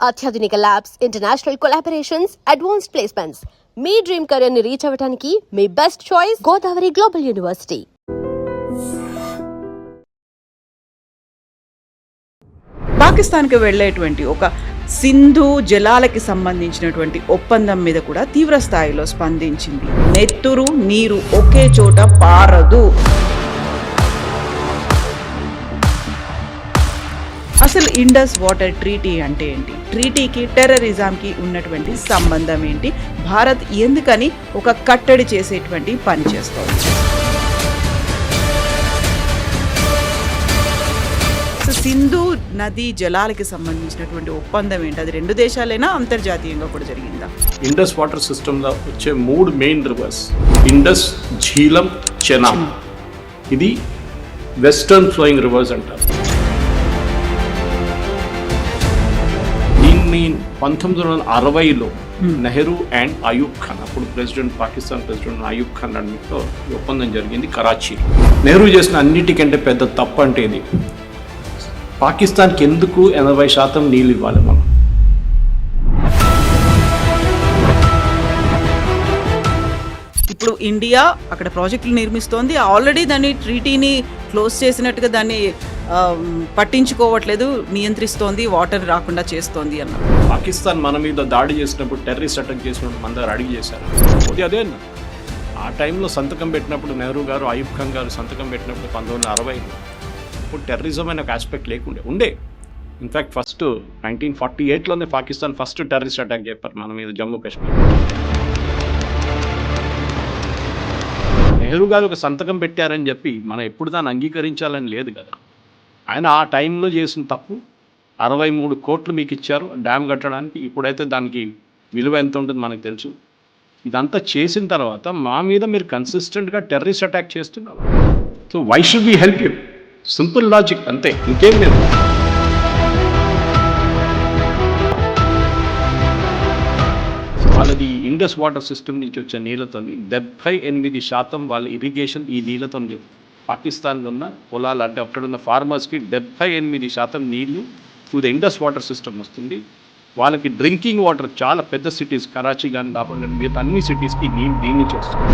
అత్యాధునిక labs, international collaborations, advanced placements. మీ dream career ని రీచ్ అవ్వడానికి మీ best choice Godavari global university. పాకిస్తాన్కి వెళ్ళేటువంటి ఒక సింధు జలాలకి సంబంధించినటువంటి ఒప్పందం మీద కూడా తీవ్ర స్థాయిలో స్పందించింది. నెత్తురు నీరు ఒకే చోట పారదు. అసలు ఇండస్ వాటర్ ట్రీటీ అంటే ఏంటి? ట్రీటీకి టెర్రరిజంకి ఉన్నటువంటి సంబంధం ఏంటి? భారత్ ఎందుకని ఒక కట్టడి చేసేటువంటి పని చేస్తోంది? సింధు నది జలాలకి సంబంధించినటువంటి ఒప్పందం ఏంటి? అది రెండు దేశాలైనా అంతర్జాతీయంగా కూడా జరిగిందా? ఇండస్ వాటర్ సిస్టంలో వచ్చే 3 మెయిన్ రివర్స్ ఇండస్, ఝీలం, చెనాబ్. ఇది వెస్టర్న్ ఫ్లోయింగ్ రివర్స్ అంటారు. దీన్ని 1960లో నెహ్రూ అండ్ అయూబ్ ఖాన్, అప్పుడు పాకిస్తాన్ ప్రెసిడెంట్ అయూబ్ ఖాన్ అన్నిటితో ఈ ఒప్పందం జరిగింది కరాచీ. నెహ్రూ చేసిన అన్నిటికంటే పెద్ద తప్పు అంటే ఇది, పాకిస్తాన్కి ఎందుకు 80% నీళ్ళు ఇవ్వాలి మనం? ఇప్పుడు ఇండియా అక్కడ ప్రాజెక్టులు నిర్మిస్తోంది, ఆల్రెడీ దాన్ని ట్రీటీని క్లోజ్ చేసినట్టుగా దాన్ని పట్టించుకోవట్లేదు, నియంత్రిస్తోంది, వాటర్ రాకుండా చేస్తోంది అన్నారు. పాకిస్తాన్ మన మీద దాడి చేసినప్పుడు, టెర్రరిస్ట్ అటాక్ చేసినప్పుడు మన దగ్గర అడిగి చేశారు. అదే ఆ టైంలో సంతకం పెట్టినప్పుడు నెహ్రూ గారు, అయూబ్ ఖాన్ గారు సంతకం పెట్టినప్పుడు 1960లో ఇప్పుడు టెర్రరిజం అనే ఒక ఆస్పెక్ట్ ఉండే. ఇన్ఫ్యాక్ట్ ఫస్ట్ 1948లోనే పాకిస్తాన్ ఫస్ట్ టెర్రరిస్ట్ అటాక్ చెప్పారు మన మీద జమ్మూ కాశ్మీర్. నెహ్రూ గారు ఒక సంతకం పెట్టారని చెప్పి మనం ఎప్పుడు దాన్ని అంగీకరించాలని లేదు కదా. ఆయన ఆ టైంలో చేసిన తప్పు 63 కోట్లు మీకు ఇచ్చారు డ్యామ్ కట్టడానికి. ఇప్పుడైతే దానికి విలువ ఎంత ఉంటుంది మనకు తెలుసు. ఇదంతా చేసిన తర్వాత మా మీద మీరు కన్సిస్టెంట్గా టెర్రరిస్ట్ అటాక్ చేస్తున్నారు. So why should we help you? Simple logic అంతే, ఇంకేం లేదు. వాళ్ళది ఇండస్ వాటర్ సిస్టమ్ నుంచి వచ్చే నీళ్ళతో 78% వాళ్ళ ఇరిగేషన్ ఈ నీళ్ళతో. పాకిస్తాన్లో ఉన్న పొలాలు అంటే అక్కడున్న ఫార్మర్స్కి 78% నీళ్లు through the Indus water system వస్తుంది. వాళ్ళకి డ్రింకింగ్ వాటర్ చాలా పెద్ద సిటీస్, కరాచీ కానీ కాకుండా మిగతా అన్ని సిటీస్కి నీళ్ళు దీని నుంచి వస్తుంది.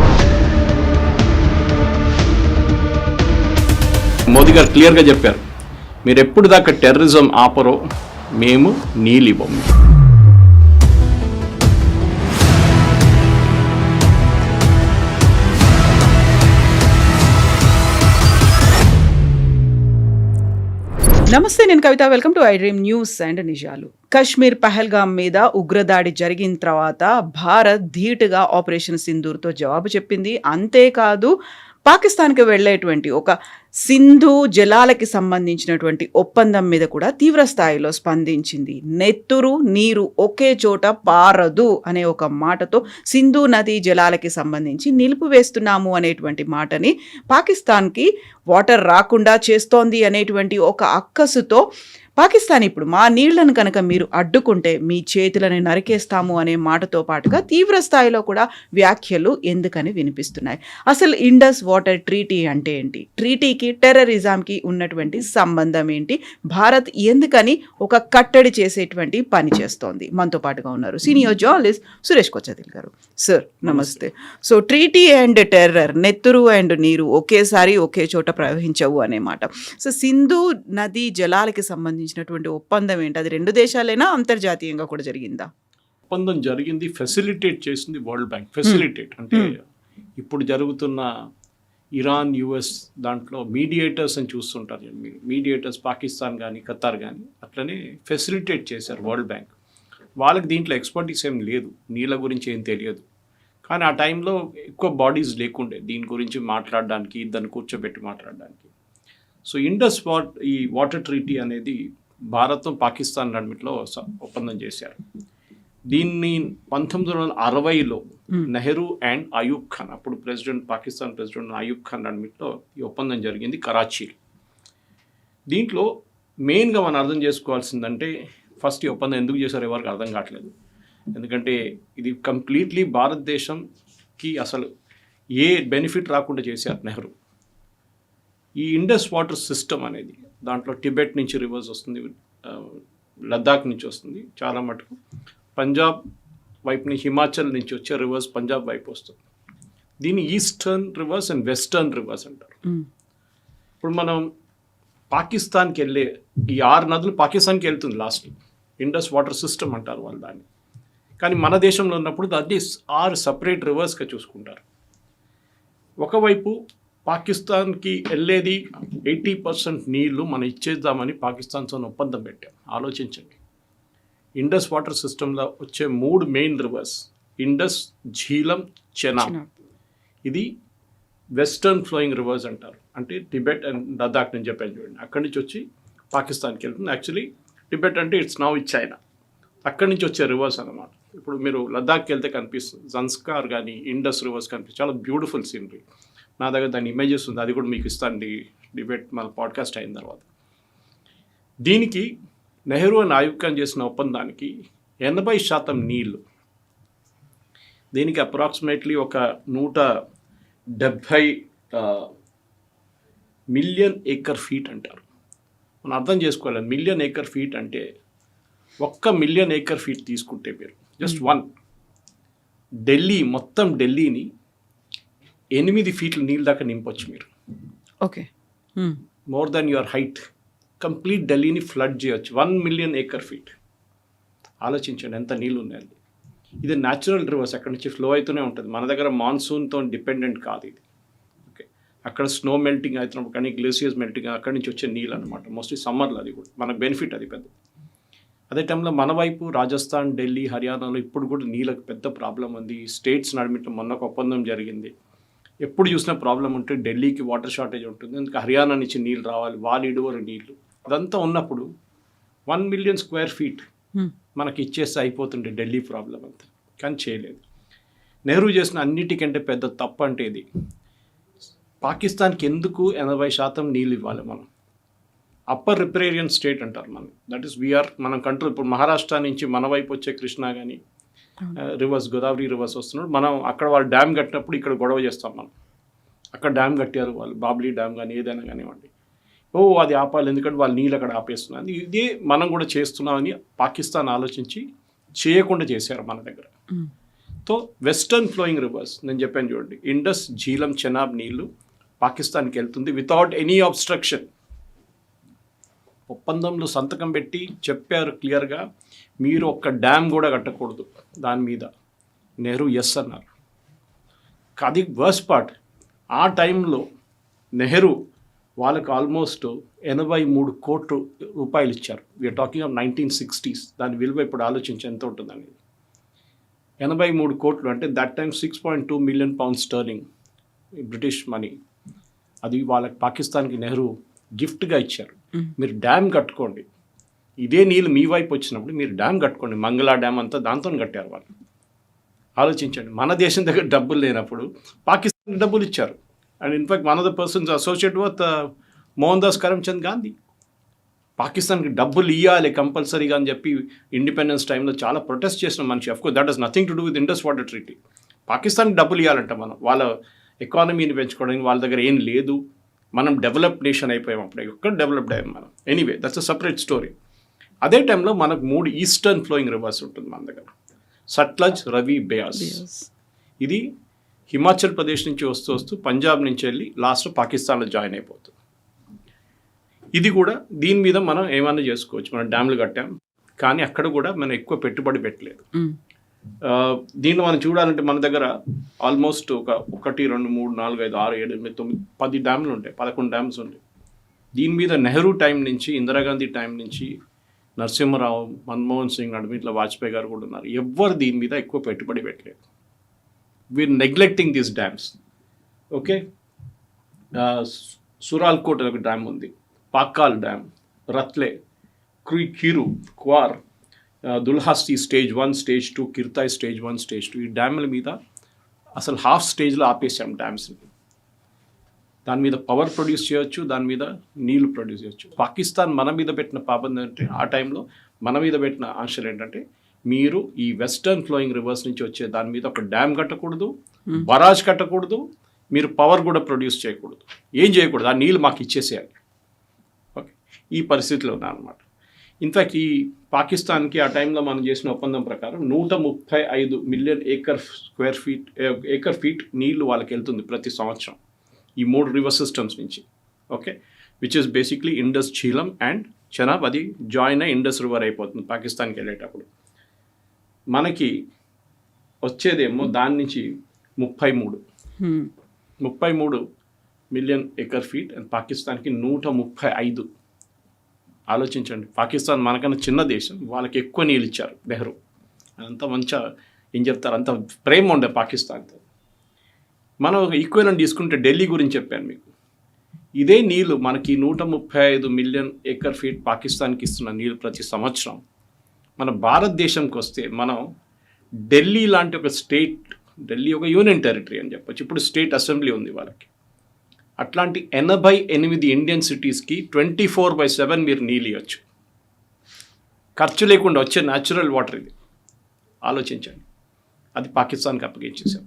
మోదీ గారు క్లియర్గా చెప్పారు, మీరు ఎప్పుడు దాకా టెర్రరిజం ఆపరో మేము నీళ్ళు ఇవ్వము. నమస్తే, నేను Kavitha. Welcome to I dream news and నిజాలు. కశ్మీర్ పహల్గామ్ మీద ఉగ్రదాడి జరిగిన తర్వాత భారత్ ధీటుగా ఆపరేషన్ సింధూర్తో జవాబు చెప్పింది. అంతేకాదు, పాకిస్తాన్కి వెళ్ళేటువంటి ఒక సింధు జలాలకి సంబంధించినటువంటి ఒప్పందం మీద కూడా తీవ్ర స్థాయిలో స్పందించింది. నెత్తురు నీరు ఒకే చోట పారదు అనే ఒక మాటతో సింధు నది జలాలకి సంబంధించి నిలిపివేస్తున్నాము అనేటువంటి మాటని, పాకిస్తాన్కి వాటర్ రాకుండా చేస్తోంది అనేటువంటి ఒక అక్కసుతో పాకిస్తాన్ ఇప్పుడు మా నీళ్లను కనుక మీరు అడ్డుకుంటే మీ చేతులను నరికేస్తాము అనే మాటతో పాటుగా తీవ్ర స్థాయిలో కూడా వ్యాఖ్యలు ఎందుకని వినిపిస్తున్నాయి. అసలు ఇండస్ వాటర్ ట్రీటీ అంటే ఏంటి? ట్రీటీకి టెర్రరిజంకి ఉన్నటువంటి సంబంధం ఏంటి? భారత్ ఎందుకని ఒక కట్టడి చేసేటువంటి పని చేస్తోంది? మనతో పాటుగా ఉన్నారు సీనియర్ జర్నలిస్ట్ సురేష్ కొచ్చదిల్ గారు. సార్ నమస్తే. సో ట్రీటీ అండ్ టెర్రర్, నెత్తురు అండ్ నీరు ఒకేసారి ఒకే చోట ప్రవహించవు అనే మాట. సో సింధు నది జలాలకి సంబంధించినటువంటి ఒప్పందం ఏంటి? అది రెండు దేశాలైనా అంతర్జాతీయంగా కూడా జరిగిందా? ఒప్పందం జరిగింది, ఫెసిలిటేట్ చేసింది వరల్డ్ బ్యాంక్. ఫెసిలిటేట్ అంటే ఇప్పుడు జరుగుతున్న ఇరాన్, యుఎస్ దాంట్లో మీడియేటర్స్ అని చూస్తుంటారు. మీడియేటర్స్ పాకిస్తాన్ కానీ ఖతార్ కానీ అట్లనే ఫెసిలిటేట్ చేశారు వరల్డ్ బ్యాంక్. వాళ్ళకి దీంట్లో ఎక్స్పర్టీస్ ఏం లేదు, నీళ్ళ గురించి ఏం తెలియదు. కానీ ఆ టైంలో ఎక్కువ బాడీస్ లేకుండే దీని గురించి మాట్లాడడానికి, దాన్ని కూర్చోబెట్టి మాట్లాడడానికి. సో ఇండస్ ఈ వాటర్ ట్రీటీ అనేది భారత్ పాకిస్తాన్ రెండిట్లో ఒప్పందం చేశారు. దీన్ని 1960లో నెహ్రూ అండ్ అయూబ్ ఖాన్, అప్పుడు పాకిస్తాన్ ప్రెసిడెంట్ అయూబ్ ఖాన్ రెండిట్లో ఈ ఒప్పందం జరిగింది కరాచీ. దీంట్లో మెయిన్గా మనం అర్థం చేసుకోవాల్సిందంటే, ఫస్ట్ ఈ ఒప్పందం ఎందుకు చేశారు ఎవరికి అర్థం కావట్లేదు. ఎందుకంటే ఇది కంప్లీట్లీ భారతదేశంకి అసలు ఏ బెనిఫిట్ రాకుండా చేశారు నెహ్రూ. ఈ ఇండస్ వాటర్ సిస్టమ్ అనేది దాంట్లో టిబెట్ నుంచి రివర్స్ వస్తుంది, లద్దాఖ్ నుంచి వస్తుంది చాలా మటుకు, పంజాబ్ వైపుని హిమాచల్ నుంచి వచ్చే రివర్స్ పంజాబ్ వైపు వస్తుంది. దీన్ని eastern reverse and western reverse అంటారు. ఇప్పుడు మనం పాకిస్తాన్కి వెళ్ళే ఈ 6 నదులు పాకిస్తాన్కి వెళ్తుంది లాస్ట్, ఇండస్ వాటర్ సిస్టమ్ అంటారు వాళ్ళు దాన్ని. కానీ మన దేశంలో ఉన్నప్పుడు దాన్ని 6 సపరేట్ రివర్స్గా చూసుకుంటారు. ఒకవైపు పాకిస్తాన్కి వెళ్ళేది 80% నీళ్లు మనం ఇచ్చేద్దామని పాకిస్తాన్తో ఒప్పందం పెట్టాం. ఆలోచించండి, ఇండస్ వాటర్ సిస్టంలో వచ్చే 3 మెయిన్ రివర్స్ ఇండస్, ఝీలం, చెనాబ్. ఇది వెస్టర్న్ ఫ్లోయింగ్ రివర్స్ అంటారు. అంటే టిబెట్ అండ్ లద్దాఖ్ నుంచి చెప్పాను చూడండి, అక్కడి నుంచి వచ్చి పాకిస్తాన్కి వెళ్తుంది. యాక్చువల్లీ టిబెట్ అంటే ఇట్స్ నౌ ఇట్ చైనా. అక్కడి నుంచి వచ్చే రివర్స్ అన్నమాట. ఇప్పుడు మీరు లద్దాఖ్కి వెళ్తే కనిపిస్తుంది జన్స్కార్ కానీ ఇండస్ రివర్స్ కనిపిస్తుంది, చాలా బ్యూటిఫుల్ సీనరీ. నా దగ్గర దాని ఇమేజెస్ ఉంది, అది కూడా మీకు ఇస్తాను డిబేట్ మన పాడ్కాస్ట్ అయిన తర్వాత. దీనికి నెహ్రూ అండ్ అయూబ్ ఖాన్ చేసిన ఒప్పందానికి 80% నీళ్లు, దీనికి అప్రాక్సిమేట్లీ ఒక 170 మిలియన్ ఏకర్ ఫీట్ అంటారు. మనం అర్థం చేసుకోవాలి, మిలియన్ ఏకర్ ఫీట్ అంటే 1 మిలియన్ ఏకర్ ఫీట్ తీసుకుంటే మీరు జస్ట్ 1 ఢిల్లీ, మొత్తం ఢిల్లీని 8 ఫీట్ల నీళ్ళ దాకా నింపొచ్చు మీరు. Okay, more than your height complete ఢిల్లీని ఫ్లడ్ చేయొచ్చు 1 మిలియన్ ఏకర్ ఫీట్. ఆలోచించండి ఎంత నీళ్ళు ఉన్నాయండి. ఇది న్యాచురల్ రివర్స్, అక్కడి నుంచి ఫ్లో అవుతూనే ఉంటుంది. మన దగ్గర మాన్సూన్తో డిపెండెంట్ కాదు ఇది. ఓకే, అక్కడ స్నో మెల్టింగ్ అవుతున్నప్పుడు కానీ గ్లేసియర్స్ మెల్టింగ్ అక్కడి నుంచి వచ్చే నీళ్ళు అనమాట. మోస్ట్లీ సమ్మర్లో అది కూడా మనకు బెనిఫిట్ అది పెద్ద. అదే టైంలో మన వైపు రాజస్థాన్, ఢిల్లీ, హర్యానాలో ఇప్పుడు కూడా నీళ్ళకి పెద్ద ప్రాబ్లం ఉంది. స్టేట్స్ నడిమిట్లో మొన్న ఒక ఒప్పందం జరిగింది. ఎప్పుడు చూసినా ప్రాబ్లం ఉంటే ఢిల్లీకి వాటర్ షార్టేజ్ ఉంటుంది, ఎందుకంటే హర్యానా నుంచి నీళ్ళు రావాలి, వాలిడువరు నీళ్ళు. అదంతా ఉన్నప్పుడు 1 మిలియన్ స్క్వేర్ ఫీట్ మనకి ఇచ్చేస్తే అయిపోతుండే ఢిల్లీ ప్రాబ్లం అంతా. కానీ చేయలేదు. నెహ్రూ చేసిన అన్నిటికంటే పెద్ద తప్పు అంటే ఇది, పాకిస్తాన్కి ఎందుకు 80% నీళ్ళు ఇవ్వాలి మనం? అప్పర్ రిప్రేరియన్ స్టేట్ అంటారు మనం, దట్ ఈస్ వీఆర్ మనం కంట్రోల్. ఇప్పుడు మహారాష్ట్ర నుంచి మన వైపు వచ్చే కృష్ణా కానీ రివర్స్, గోదావరి రివర్స్ వస్తున్నాడు. మనం అక్కడ వాళ్ళు డ్యామ్ కట్టినప్పుడు ఇక్కడ గొడవ చేస్తాం మనం. అక్కడ డ్యామ్ కట్టారు వాళ్ళు, బాబ్లీ డ్యామ్ కానీ ఏదైనా కానివ్వండి, అది ఆపాలి ఎందుకంటే వాళ్ళు నీళ్ళు అక్కడ ఆపేస్తున్నారు. ఇదే మనం కూడా చేస్తున్నామని పాకిస్తాన్ ఆలోచించి చేయకుండా చేశారు మన దగ్గర. సో వెస్టర్న్ ఫ్లోయింగ్ రివర్స్ నేను చెప్పాను చూడండి, ఇండస్, ఝీలం, చెనాబ్ నీళ్ళు పాకిస్తాన్కి వెళ్తుంది వితౌట్ ఎనీ అబ్స్ట్రక్షన్. ఒప్పందంలో సంతకం పెట్టి చెప్పారు క్లియర్గా, మీరు ఒక్క డ్యామ్ కూడా కట్టకూడదు దాని మీద. నెహ్రూ ఎస్ అన్నారు. అది వర్స్ట్ పార్ట్, ఆ టైంలో నెహ్రూ వాళ్ళకు ఆల్మోస్ట్ 83 కోట్ల రూపాయలు ఇచ్చారు. We are talking of 1960s. దాని విలువ ఇప్పుడు ఆలోచించి ఎంత ఉంటుందని. 83 కోట్లు అంటే that time 6.2 million pound sterling British money. అది వాళ్ళకి పాకిస్తాన్కి నెహ్రూ గిఫ్ట్గా ఇచ్చారు. మీరు డ్యామ్ కట్టుకోండి, ఇదే నీళ్ళు మీ వైపు వచ్చినప్పుడు మీరు డ్యామ్ కట్టుకోండి. మంగళా డ్యామ్ అంతా దాంతో కట్టారు వాళ్ళు. ఆలోచించండి, మన దేశం దగ్గర డబ్బులు లేనప్పుడు పాకిస్తాన్ డబ్బులు ఇచ్చారు. And in fact one of the persons associate with Mohan Das Karamchand Gandhi పాకిస్తాన్కి డబ్బులు ఇవ్వాలి కంపల్సరీగా అని చెప్పి ఇండిపెండెన్స్ టైంలో చాలా ప్రొటెస్ట్ చేసిన మనిషి. Of course that has nothing to do with Indus water treaty. పాకిస్తాన్కి డబ్బులు ఇవ్వాలంట మనం, వాళ్ళ ఎకానమీని పెంచుకోవడానికి. వాళ్ళ దగ్గర ఏం లేదు, మనం డెవలప్డ్ నేషన్ అయిపోయాం అప్పుడు, ఎక్కడ డెవలప్డ్ అయ్యాం మనం. Anyway that's a separate story. అదే టైంలో మనకు 3 ఈస్టర్న్ ఫ్లోయింగ్ రివర్స్ ఉంటుంది మన దగ్గర, సట్లజ్, రవి, బయాస్. ఇది హిమాచల్ ప్రదేశ్ నుంచి వస్తూ వస్తూ పంజాబ్ నుంచి వెళ్ళి లాస్ట్ పాకిస్తాన్లో జాయిన్ అయిపోతుంది. ఇది కూడా దీని మీద మనం ఏమైనా చేసుకోవచ్చు. మనం డ్యామ్లు కట్టాం, కానీ అక్కడ కూడా మనం ఎక్కువ పెట్టుబడి పెట్టలేదు. దీన్ని మనం చూడాలంటే మన దగ్గర ఆల్మోస్ట్ ఒక 1, 2, 3, 4, 5, 6, 7, 8, 9, 10 డ్యామ్లు ఉంటాయి, 11 డ్యామ్స్ ఉంటాయి. దీని మీద నెహ్రూ టైం నుంచి, ఇందిరాగాంధీ టైం నుంచి, నరసింహరావు, మన్మోహన్ సింగ్, నడుమిట్ల వాజ్పేయి గారు కూడా ఉన్నారు. ఎవ్వరు దీని మీద ఎక్కువ పెట్టుబడి పెట్టలేదు. We are neglecting these dams. Okay, Suralkot ఒక డ్యామ్ ఉంది, Pakal dam, Ratle, Kiru, Kwar, Dulhasti stage 1, stage 2, Kirthai stage 1, stage 2. ఈ డ్యామ్ల మీద అసలు హాఫ్ స్టేజ్లో ఆపేసాం డ్యామ్స్ని. దాని మీద పవర్ ప్రొడ్యూస్ చేయొచ్చు, దాని మీద నీళ్లు ప్రొడ్యూస్ చేయొచ్చు. పాకిస్తాన్ మన మీద పెట్టిన పాబంది అంటే, ఆ టైంలో మన మీద పెట్టిన ఆంక్షలు ఏంటంటే, మీరు ఈ వెస్టర్న్ ఫ్లోయింగ్ రివర్స్ నుంచి వచ్చే దాని మీద ఒక డ్యామ్ కట్టకూడదు, బరాజ్ కట్టకూడదు, మీరు పవర్ కూడా ప్రొడ్యూస్ చేయకూడదు, ఏం చేయకూడదు, ఆ నీళ్ళు మాకు ఇచ్చేసేయాలి. ఓకే, ఈ పరిస్థితిలో ఉన్నారన్నమాట. ఇన్ఫ్యాక్ట్ ఈ పాకిస్తాన్కి ఆ టైంలో మనం చేసిన ఒప్పందం ప్రకారం 135 మిలియన్ ఏకర్ ఫీట్ నీళ్లు వాళ్ళకి వెళ్తుంది ప్రతి సంవత్సరం ఈ 3 రివర్ సిస్టమ్స్ నుంచి. Okay, which is basically Indus, Jhelum and Chenab. అది జాయిన్ అయ్యి ఇండస్ రివర్ అయిపోతుంది పాకిస్తాన్కి వెళ్ళేటప్పుడు. మనకి వచ్చేదేమో దాని నుంచి 33 మిలియన్ ఏకర్ ఫీట్ అండ్ పాకిస్తాన్కి 135. ఆలోచించండి, పాకిస్తాన్ మనకన్నా చిన్న దేశం, వాళ్ళకి ఎక్కువ నీళ్ళు ఇచ్చారు నెహ్రూ. అదంతా మంచిగా ఏం చెప్తారు, అంత ప్రేమ ఉండే పాకిస్తాన్తో. మనం ఒక ఈక్వెలెంట్ తీసుకుంటే ఢిల్లీ గురించి చెప్పాను మీకు. ఇదే నీళ్ళు మనకి 135 మిలియన్ ఏకర్ ఫీట్ పాకిస్తాన్కి ఇస్తున్న నీళ్ళు ప్రతి సంవత్సరం. మన భారతదేశంకి వస్తే మనం ఢిల్లీ లాంటి ఒక స్టేట్, ఢిల్లీ ఒక యూనియన్ టెరిటరీ అని చెప్పొచ్చు, ఇప్పుడు స్టేట్ అసెంబ్లీ ఉంది వాళ్ళకి. అట్లాంటి 88 ఇండియన్ సిటీస్కి 24/7 మీరు నీళ్ళు ఇవ్వచ్చు, ఖర్చు లేకుండా వచ్చే న్యాచురల్ వాటర్. ఇది ఆలోచించండి, అది పాకిస్తాన్కి అప్పగించేసాం.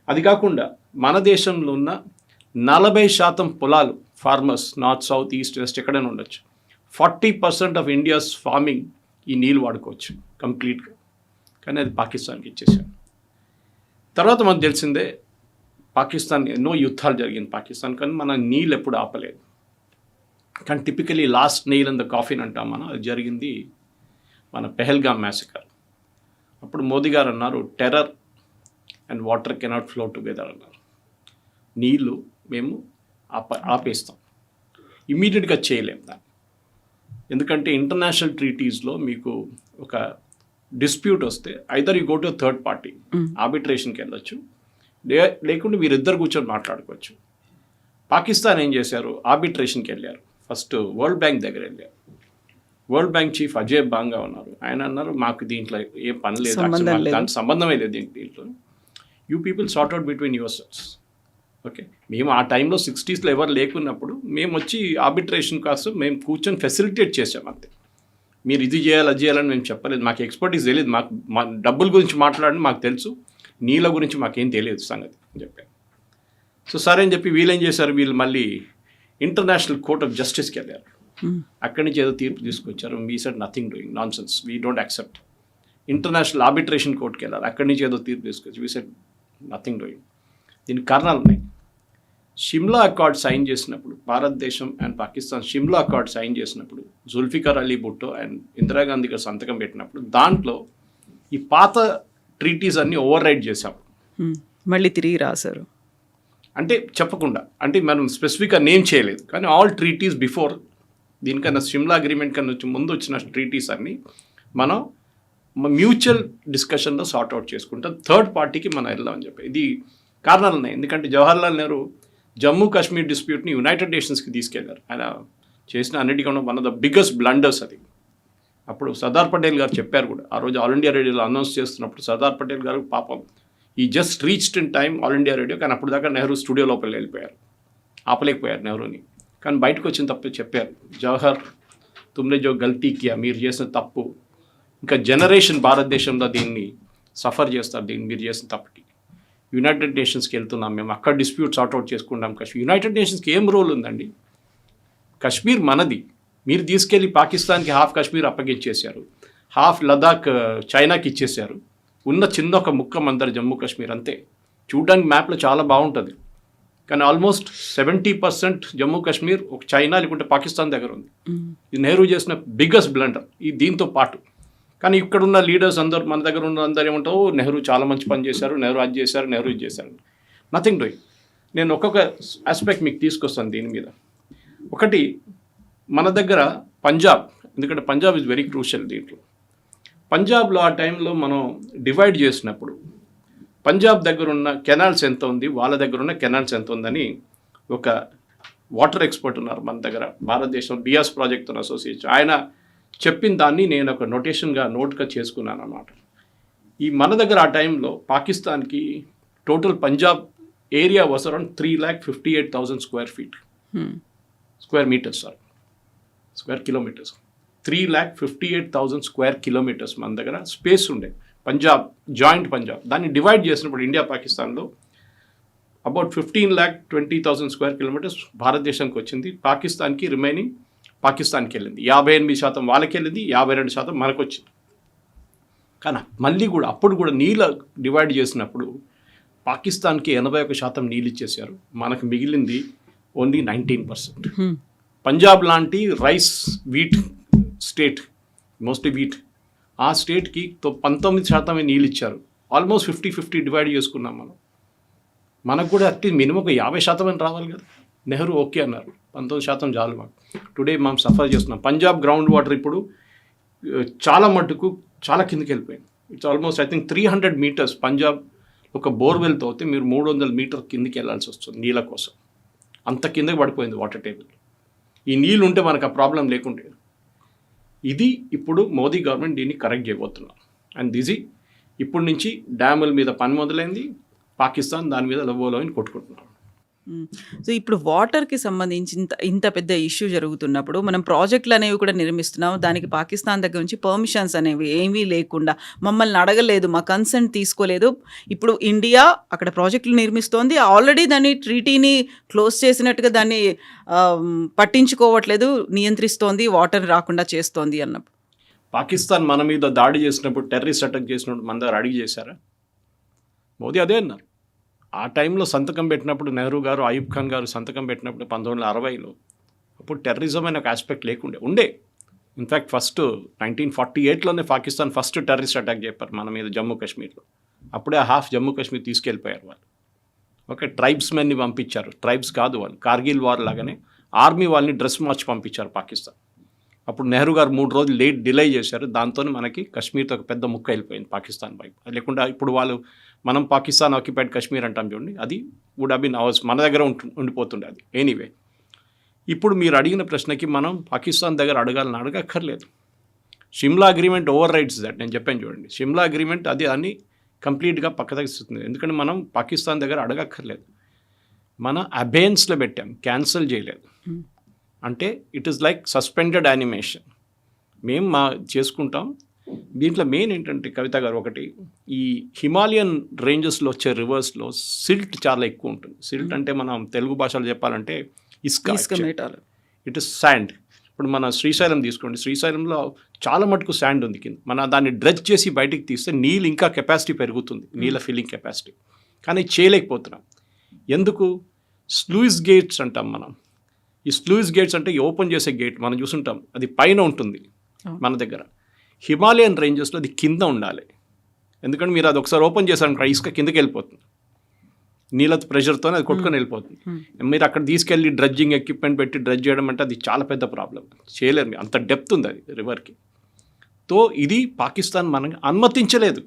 అది కాకుండా మన దేశంలో ఉన్న 40% పొలాలు, farmers north, south, east, west ఎక్కడైనా ఉండొచ్చు. 40% ఆఫ్ ఇండియాస్ ఫార్మింగ్ ఈ నీళ్ళు వాడుకోవచ్చు కంప్లీట్గా. కానీ అది పాకిస్తాన్కి ఇచ్చేసాం. తర్వాత మనకు తెలిసిందే, పాకిస్తాన్ ఎన్నో యుద్ధాలు జరిగింది పాకిస్తాన్, కానీ మన నీళ్ళు ఎప్పుడు ఆపలేదు. కానీ typically last nail in the coffin అంటాం మనం, అది జరిగింది మన పెహల్గామ్ మ్యాసకర్. అప్పుడు మోదీ గారు అన్నారు, terror and water cannot flow together అన్నారు. నీళ్ళు మేము ఆపేస్తాం, ఇమ్మీడియట్గా చేయలేము దాన్ని. ఎందుకంటే ఇంటర్నేషనల్ ట్రీటీస్లో మీకు ఒక డిస్ప్యూట్ వస్తే either you go to third party, ఆర్బిట్రేషన్కి వెళ్ళొచ్చు, లేకుంటే వీరిద్దరు కూర్చొని మాట్లాడుకోవచ్చు. పాకిస్తాన్ ఏం చేశారు, ఆర్బిట్రేషన్కి వెళ్ళారు. ఫస్ట్ వరల్డ్ బ్యాంక్ దగ్గర వెళ్ళారు. వరల్డ్ బ్యాంక్ చీఫ్ అజయ్ బాంగా ఉన్నారు. ఆయన అన్నారు, మాకు దీంట్లో ఏం పని లేదు, దానికి సంబంధమే లేదు దీంట్లో. You people sort out between your cells. Okay, మేము ఆ టైంలో 60sలో ఎవరు లేకున్నప్పుడు మేము వచ్చి ఆర్బిట్రేషన్ కోసం మేము కూర్చొని ఫెసిలిటేట్ చేసాం అంతే. మీరు ఇది చేయాలి, అది చేయాలని మేము చెప్పలేదు, మాకు ఎక్స్పర్టీస్ తెలియదు, మాకు మా డబ్బుల గురించి మాట్లాడని మాకు తెలుసు, నీళ్ళ గురించి మాకేం తెలియదు సంగతి అని చెప్పారు. సో సరే అని చెప్పి వీళ్ళు ఏం చేశారు, వీళ్ళు మళ్ళీ ఇంటర్నేషనల్ కోర్ట్ ఆఫ్ జస్టిస్కి వెళ్ళారు. అక్కడి నుంచి ఏదో తీర్పు తీసుకొచ్చారు. We said nothing doing, nonsense, we don't accept. International arbitration కోర్ట్కి వెళ్ళారు. అక్కడి నుంచి ఏదో తీర్పు తీసుకొచ్చి వీ సెడ్ నథింగ్ డూయింగ్. దీనికి కారణాలు ఉన్నాయి. షిమ్లా అకార్డ్ సైన్ చేసినప్పుడు, భారతదేశం and Pakistan Shimla accord sign చేసినప్పుడు, జుల్ఫికర్ అలీ భుట్టో అండ్ ఇందిరాగాంధీ గారు సంతకం పెట్టినప్పుడు దాంట్లో ఈ పాత ట్రీటీస్ అన్నీ ఓవర్ రైడ్ చేశాం, మళ్ళీ తిరిగి రాశారు. అంటే చెప్పకుండా, అంటే మనం స్పెసిఫిక్గా నేమ్ చేయలేదు, కానీ ఆల్ ట్రీటీస్ బిఫోర్ దీనికన్నా షిమ్లా అగ్రిమెంట్ కన్నా ముందు వచ్చిన ట్రీటీస్ అన్నీ మనం మ్యూచువల్ డిస్కషన్లో సార్ట్ అవుట్ చేసుకుంటాం, థర్డ్ పార్టీకి మనం వెళ్దామని చెప్పి. ఇది కారణాలు ఉన్నాయి. ఎందుకంటే జవహర్లాల్ నెహ్రూ జమ్మూ కాశ్మీర్ డిస్ప్యూట్ని యునైటెడ్ నేషన్స్కి తీసుకెళ్లారు. ఆయన చేసిన అన్నిటికన్నా one of the biggest blunders అది. అప్పుడు సర్దార్ పటేల్ గారు చెప్పారు కూడా, ఆ రోజు ఆల్ ఇండియా రేడియోలో అనౌన్స్ చేస్తున్నప్పుడు సర్దార్ పటేల్ గారు పాపం ఈ just reached in time all India radio, కానీ అప్పుడు దాకా నెహ్రూ స్టూడియో లోపల వెళ్ళిపోయారు, ఆపలేకపోయారు నెహ్రూని. కానీ బయటకు వచ్చిన తప్పు చెప్పారు, జవహర్ తుమ్నే జో గల్తీ కియా, మీరు చేసిన తప్పు ఇంకా జనరేషన్ భారతదేశంలో దీన్ని సఫర్ చేస్తారు, దీన్ని మీరు చేసిన తప్పుకి. యునైటెడ్ నేషన్స్కి వెళ్తున్నాం మేము, అక్కడ డిస్ప్యూట్ సార్ట్అవుట్ చేసుకుంటాం. యునైటెడ్ నేషన్స్కి ఏం రోల్ ఉందండి? కశ్మీర్ మనది, మీరు తీసుకెళ్ళి పాకిస్తాన్కి హాఫ్ కశ్మీర్ అప్పగించేశారు, హాఫ్ లదాఖ్ చైనాకి ఇచ్చేశారు, ఉన్న చిన్న ఒక ముక్క మందరు జమ్మూ కాశ్మీర్ అంతే. చూడడానికి మ్యాప్లో చాలా బాగుంటుంది, కానీ ఆల్మోస్ట్ 70% జమ్మూ కాశ్మీర్ ఒక చైనా లేకుంటే పాకిస్తాన్ దగ్గర ఉంది. ఇది నెహ్రూ చేసిన బిగ్గెస్ట్ బ్లండర్ ఈ దీంతో పాటు. కానీ ఇక్కడున్న లీడర్స్ అందరూ, మన దగ్గర ఉన్న అందరూ ఏమంటారు, నెహ్రూ చాలా మంచి పని చేశారు, నెహ్రూ అది చేశారు, నెహ్రూ ఇది చేశారు. Nothing doing. నేను ఒక్కొక్క ఆస్పెక్ట్ మీకు తీసుకొస్తాను దీని మీద. ఒకటి, మన దగ్గర పంజాబ్, ఎందుకంటే పంజాబ్ ఇస్ వెరీ క్రూషియల్ దీంట్లో. పంజాబ్లో ఆ టైంలో మనం డివైడ్ చేసినప్పుడు పంజాబ్ దగ్గర ఉన్న కెనాల్స్ ఎంత ఉంది, వాళ్ళ దగ్గర ఉన్న కెనాల్స్ ఎంత ఉందని ఒక వాటర్ ఎక్స్పర్ట్ ఉన్నారు మన దగ్గర, భారతదేశం బియాస్ ప్రాజెక్ట్తో అసోసియేషన్. ఆయన చెప్పిన దాన్ని నేను ఒక నోట్గా చేసుకున్నాను అన్నమాట. ఈ మన దగ్గర ఆ టైంలో పాకిస్తాన్కి total Punjab area was around 3,58,000 square metres, square kilometres. 3,58,000 square kilometres మన దగ్గర స్పేస్ ఉండే పంజాబ్, జాయింట్ పంజాబ్. దాన్ని డివైడ్ చేసినప్పుడు ఇండియా పాకిస్తాన్లో అబౌట్ 15,20,000 స్క్వేర్ కిలోమీటర్స్ భారతదేశానికి వచ్చింది, పాకిస్తాన్కి రిమైనింగ్ పాకిస్తాన్కి వెళ్ళింది, 58% వాళ్ళకి వెళ్ళింది, 52% మనకు వచ్చింది. కానీ మళ్ళీ కూడా అప్పుడు కూడా నీళ్ళ డివైడ్ చేసినప్పుడు పాకిస్తాన్కి 81% నీళ్ళు ఇచ్చేసారు, మనకు మిగిలింది ఓన్లీ 19%. పంజాబ్ లాంటి rice wheat state, mostly wheat, ఆ స్టేట్కి 19% నీళ్ళు ఇచ్చారు. ఆల్మోస్ట్ 50-50 డివైడ్ చేసుకున్నాం మనం. మనకు కూడా అట్లీస్ట్ మినిమం ఒక 50% అని రావాలి కదా. నెహ్రూ ఓకే అన్నారు, 19% చాలు మాకు. టుడే మనం సఫర్ చేస్తున్నాం. పంజాబ్ గ్రౌండ్ వాటర్ ఇప్పుడు చాలా మట్టుకు చాలా కిందకి వెళ్ళిపోయింది. It's almost I think 300 meters Punjab ఒక బోర్వెల్తో అయితే మీరు 300 meter కిందికి వెళ్ళాల్సి వస్తుంది నీళ్ళ కోసం. అంత కిందకి పడిపోయింది వాటర్ టేబుల్. ఈ నీళ్ళు ఉంటే మనకు ఆ ప్రాబ్లం లేకుండే. ఇది ఇప్పుడు మోదీ గవర్నమెంట్ దీన్ని కరెక్ట్ చేయబోతున్నారు. అండ్ దిస్ ఇప్పటి నుంచి డ్యాముల మీద పని మొదలైంది, పాకిస్తాన్ దాని మీద లవ్వోలోని కొట్టుకుంటున్నారు. సో ఇప్పుడు వాటర్కి సంబంధించి ఇంత పెద్ద ఇష్యూ జరుగుతున్నప్పుడు మనం ప్రాజెక్టులు అనేవి కూడా నిర్మిస్తున్నాం, దానికి పాకిస్తాన్ దగ్గర నుంచి పర్మిషన్స్ అనేవి ఏమీ లేకుండా, మమ్మల్ని అడగలేదు, మా కన్సెంట్ తీసుకోలేదు. ఇప్పుడు ఇండియా అక్కడ ప్రాజెక్టులు నిర్మిస్తోంది, ఆల్రెడీ దాన్ని ట్రీటీని క్లోజ్ చేసినట్టుగా దాన్ని పట్టించుకోవట్లేదు, నియంత్రిస్తోంది, వాటర్ రాకుండా చేస్తోంది అన్నప్పుడు. పాకిస్తాన్ మన మీద దాడి చేసినప్పుడు, టెర్రరిస్ట్ అటాక్ చేసినప్పుడు మన దగ్గర అడిగి చేశారా? మోదీ అదే అన్నారు. ఆ టైంలో సంతకం పెట్టినప్పుడు నెహ్రూ గారు, అయూబ్ ఖాన్ గారు సంతకం పెట్టినప్పుడు 1960లో అప్పుడు టెర్రరిజం అనే ఒక ఆస్పెక్ట్ ఉండే. ఇన్ఫ్యాక్ట్ ఫస్ట్ 1948లోనే పాకిస్తాన్ ఫస్ట్ టెర్రరిస్ట్ అటాక్ చెప్పారు మన మీద జమ్మూ కాశ్మీర్లో. అప్పుడే హాఫ్ జమ్మూ కాశ్మీర్ తీసుకెళ్ళిపోయారు వాళ్ళు. ఓకే, ట్రైబ్స్మెన్ని పంపించారు, ట్రైబ్స్ కాదు వాళ్ళు, కార్గిల్ వార్ లాగానే ఆర్మీ వాళ్ళని డ్రెస్ మార్చి పంపించారు పాకిస్తాన్. అప్పుడు నెహ్రూ గారు 3 రోజులు డిలే చేశారు, దాంతో మనకి కాశ్మీర్తో ఒక పెద్ద ముక్క వెళ్ళిపోయింది పాకిస్తాన్ వైపు. లేకుండా ఇప్పుడు మనం పాకిస్తాన్ ఆక్యుపైడ్ కాశ్మీర్ అంటాం చూడండి, అది వుడ్ హ్యావ్ బీన్ అవర్స్, మన దగ్గర ఉండిపోతుండే అది. ఎనీవే, ఇప్పుడు మీరు అడిగిన ప్రశ్నకి మనం పాకిస్తాన్ దగ్గర అడగక్కర్లేదు. Shimla agreement overrides that. నేను చెప్పాను చూడండి, షిమ్లా అగ్రిమెంట్ అది అన్ని కంప్లీట్గా పక్కదగిస్తుంది. ఎందుకంటే మనం పాకిస్తాన్ దగ్గర అడగక్కర్లేదు, మన అబేన్స్లో పెట్టాం, క్యాన్సిల్ చేయలేదు. అంటే it is like suspended animation, మేము చేసుకుంటాం. దీంట్లో మెయిన్ ఏంటంటే కవిత గారు, ఒకటి ఈ హిమాలయన్ రేంజెస్లో వచ్చే రివర్స్లో సిల్ట్ చాలా ఎక్కువ ఉంటుంది. సిల్ట్ అంటే మనం తెలుగు భాషలో చెప్పాలంటే ఇసుక. It is sand. ఇప్పుడు మన శ్రీశైలం తీసుకోండి, శ్రీశైలంలో చాలా మటుకు శాండ్ ఉంది కింద. మన దాన్ని డ్రెజ్ చేసి బయటికి తీస్తే నీళ్ళు ఇంకా కెపాసిటీ పెరుగుతుంది, నీళ్ళ ఫిల్లింగ్ కెపాసిటీ. కానీ చేయలేకపోతున్నాం. ఎందుకు? స్లూయిస్ గేట్స్ అంటాం మనం. ఈ స్లూయిస్ గేట్స్ అంటే ఓపెన్ చేసే గేట్ మనం చూసుంటాం, అది పైన ఉంటుంది మన దగ్గర. హిమాలయన్ రేంజెస్లో అది కింద ఉండాలి. ఎందుకంటే మీరు అది ఒకసారి ఓపెన్ చేశారనుకో ఇసుక కిందకి వెళ్ళిపోతుంది, నీళ్ళ ప్రెషర్తోనే అది కొట్టుకొని వెళ్ళిపోతుంది. మీరు అక్కడ తీసుకెళ్ళి డ్రెడ్జింగ్ ఎక్విప్మెంట్ పెట్టి డ్రెడ్జ్ చేయడం అంటే అది చాలా పెద్ద ప్రాబ్లం, చేయలేరు. అంత డెప్త్ ఉంది అది రివర్కి. తో ఇది పాకిస్తాన్ మనకి అనుమతించలేదు.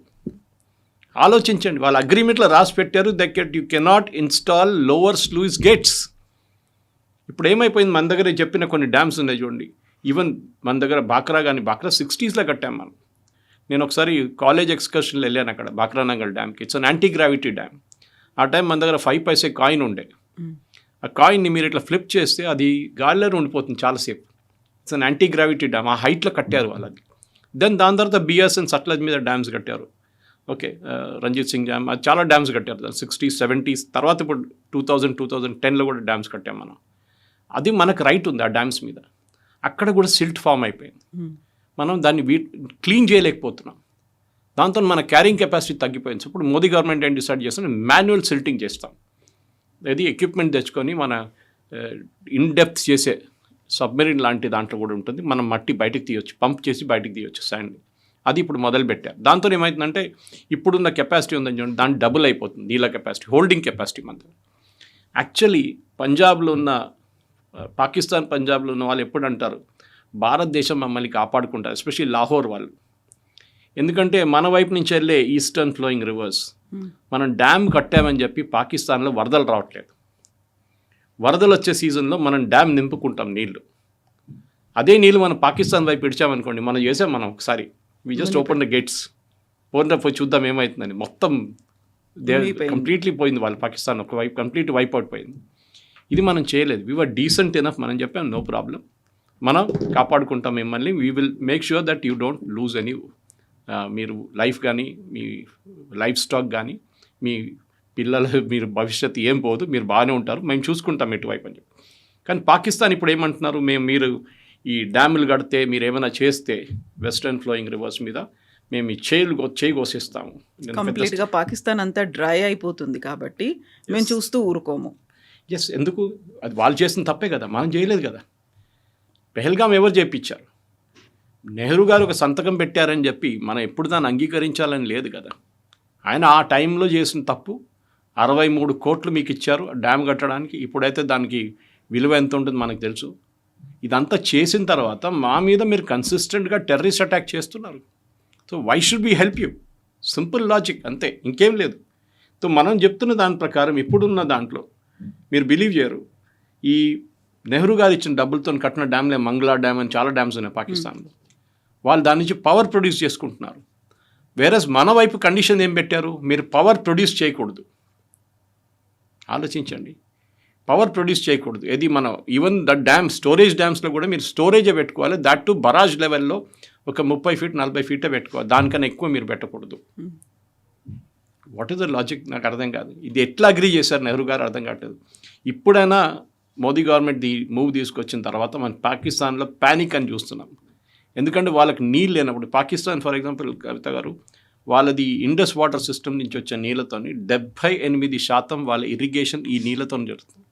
ఆలోచించండి, వాళ్ళ అగ్రిమెంట్లో రాసి పెట్టారు that you cannot install lower sluice gates. ఇప్పుడు ఏమైపోయింది, మన దగ్గర చెప్పిన కొన్ని డ్యామ్స్ ఉన్నాయి చూడండి. ఈవెన్ మన దగ్గర బాక్రా 60sలో కట్టాం మనం. నేను ఒకసారి కాలేజ్ ఎక్స్కర్షన్లో వెళ్ళాను అక్కడ బాక్రానంగల్ డ్యామ్కి. ఇట్స్ అన్ యాంటీ గ్రావిటీ డ్యామ్. ఆ టైం మన దగ్గర 5 పైసే కాయిన్ ఉండే. ఆ కాయిన్ని మీరు ఇట్లా ఫ్లిప్ చేస్తే అది గాలిలో ఉండిపోతుంది చాలాసేపు. ఇట్స్ అన్ యాంటీ గ్రావిటీ డ్యామ్. ఆ హైట్లో కట్టారు వాళ్ళది. దాని తర్వాత బిఎస్ఎన్ సట్లజ్ మీద డ్యామ్స్ కట్టారు. ఓకే, రంజిత్ సింగ్ డ్యామ్, అది చాలా డ్యామ్స్ కట్టారు 60s, 70s. తర్వాత ఇప్పుడు 2010లో కూడా డ్యామ్స్ కట్టాం మనం. అది మనకు రైట్ ఉంది ఆ డ్యామ్స్ మీద. అక్కడ కూడా సిల్ట్ ఫామ్ అయిపోయింది. మనం దాన్ని క్లీన్ చేయలేకపోతున్నాం. దాంతో మన క్యారింగ్ కెపాసిటీ తగ్గిపోయింది. ఇప్పుడు మోదీ గవర్నమెంట్ ఏం డిసైడ్ చేస్తాం, మాన్యువల్ సిల్టింగ్ చేస్తాం. అది ఎక్విప్మెంట్ తెచ్చుకొని మన ఇన్ డెప్త్ చేసే సబ్మెరీన్ లాంటి దాంట్లో కూడా ఉంటుంది. మనం మట్టి బయటకు తీయొచ్చు, పంప్ చేసి బయటకు తీయొచ్చు శాండ్. అది ఇప్పుడు మొదలు పెట్టారు. దాంతో ఏమవుతుందంటే ఇప్పుడున్న కెపాసిటీ ఉందని చూడండి, దాన్ని డబుల్ అయిపోతుంది నీళ్ళ కెపాసిటీ, హోల్డింగ్ కెపాసిటీ మన. యాక్చువల్లీ పంజాబ్లో ఉన్న పాకిస్తాన్ పంజాబ్లో ఉన్న వాళ్ళు ఎప్పుడు అంటారు, భారతదేశం మమ్మల్ని కాపాడుకుంటారు, ఎస్పెషల్లీ లాహోర్ వాళ్ళు. ఎందుకంటే మన వైపు నుంచి వెళ్ళే ఈస్టర్న్ ఫ్లోయింగ్ రివర్స్, మనం డ్యామ్ కట్టామని చెప్పి పాకిస్తాన్లో వరదలు రావట్లేదు. వరదలు వచ్చే సీజన్లో మనం డ్యామ్ నింపుకుంటాం నీళ్లు. అదే నీళ్ళు మనం పాకిస్తాన్ వైపు ఇడిచామనుకోండి, మనం చేసాం మనం ఒకసారి, we just open the gates, పోయి చూద్దాం ఏమవుతుందని. మొత్తం కంప్లీట్లీ పోయింది వాళ్ళు, పాకిస్తాన్ ఒక వైపు కంప్లీట్ వైప్ అవుట్ పోయింది. ఇది మనం చేయలేదు. వీ వర్ డీసెంట్ ఎనఫ్, మనం చెప్పాం నో ప్రాబ్లం, మనం కాపాడుకుంటాం మిమ్మల్ని, we will make sure that you don't lose any, మీరు లైఫ్ కానీ మీ లైఫ్ స్టాక్ కానీ మీ పిల్లల మీరు భవిష్యత్తు ఏం పోదు, మీరు బాగానే ఉంటారు, మేము చూసుకుంటాం ఎటువైపు అని చెప్పి. కానీ పాకిస్తాన్ ఇప్పుడు ఏమంటున్నారు, మీరు ఈ డ్యాములు కడితే మీరు ఏమైనా చేస్తే వెస్టర్న్ ఫ్లోయింగ్ రివర్స్ మీద మేము ఈ చేయి కోసిస్తాము. కంప్లీట్గా పాకిస్తాన్ అంతా డ్రై అయిపోతుంది కాబట్టి మేము చూస్తూ ఊరుకోము. ఎస్, ఎందుకు? అది వాళ్ళు చేసిన తప్పే కదా, మనం చేయలేదు కదా. పెహల్గాం ఎవరు చేయించారు? నెహ్రూ గారు ఒక సంతకం పెట్టారని చెప్పి మనం ఎప్పుడు దాన్ని అంగీకరించాలని లేదు కదా. ఆయన ఆ టైంలో చేసిన తప్పు. 63 కోట్లు మీకు ఇచ్చారు డ్యామ్ కట్టడానికి. ఇప్పుడైతే దానికి విలువ ఎంత ఉంటుంది మనకు తెలుసు. ఇదంతా చేసిన తర్వాత మా మీద మీరు కన్సిస్టెంట్గా టెర్రరిస్ట్ అటాక్ చేస్తున్నారు. So why should be help you? Simple logic, అంతే, ఇంకేం లేదు. సో మనం చెప్తున్న దాని ప్రకారం ఇప్పుడున్న దాంట్లో మీరు బిలీవ్ చేయరు, ఈ నెహ్రూ గారు ఇచ్చిన డబ్బులతో కట్టిన డ్యామ్లే మంగ్లా డ్యామ్ అని చాలా డ్యామ్స్ ఉన్నాయి పాకిస్తాన్లో. వాళ్ళు దాని నుంచి పవర్ ప్రొడ్యూస్ చేసుకుంటున్నారు. వేరస్ మన వైపు కండిషన్ ఏం పెట్టారు? మీరు పవర్ ప్రొడ్యూస్ చేయకూడదు. ఆలోచించండి, పవర్ ప్రొడ్యూస్ చేయకూడదు. ఇది మనం ఈవెన్ ద డ్యామ్ స్టోరేజ్ డ్యామ్స్లో కూడా మీరు స్టోరేజే పెట్టుకోవాలి. దట్ టు బరాజ్ లెవెల్లో ఒక 30 ఫీట్ 40 ఫీటే పెట్టుకోవాలి, దానికన్నా ఎక్కువ మీరు పెట్టకూడదు. What is the logic? నాకు అర్థం కాదు. ఇది ఎట్లా అగ్రీ చేశారు నెహ్రూ గారు అర్థం కావట్లేదు. ఇప్పుడైనా మోదీ గవర్నమెంట్ మూవ్ తీసుకొచ్చిన తర్వాత మనం పాకిస్తాన్లో ప్యానిక్ అని చూస్తున్నాం. ఎందుకంటే వాళ్ళకి నీళ్ళు లేనప్పుడు, పాకిస్తాన్ ఫర్ ఎగ్జాంపుల్ కవిత గారు, వాళ్ళది ఇండస్ వాటర్ సిస్టమ్ నుంచి వచ్చే నీళ్ళతో 78% వాళ్ళ ఇరిగేషన్ ఈ నీళ్ళతో జరుగుతుంది.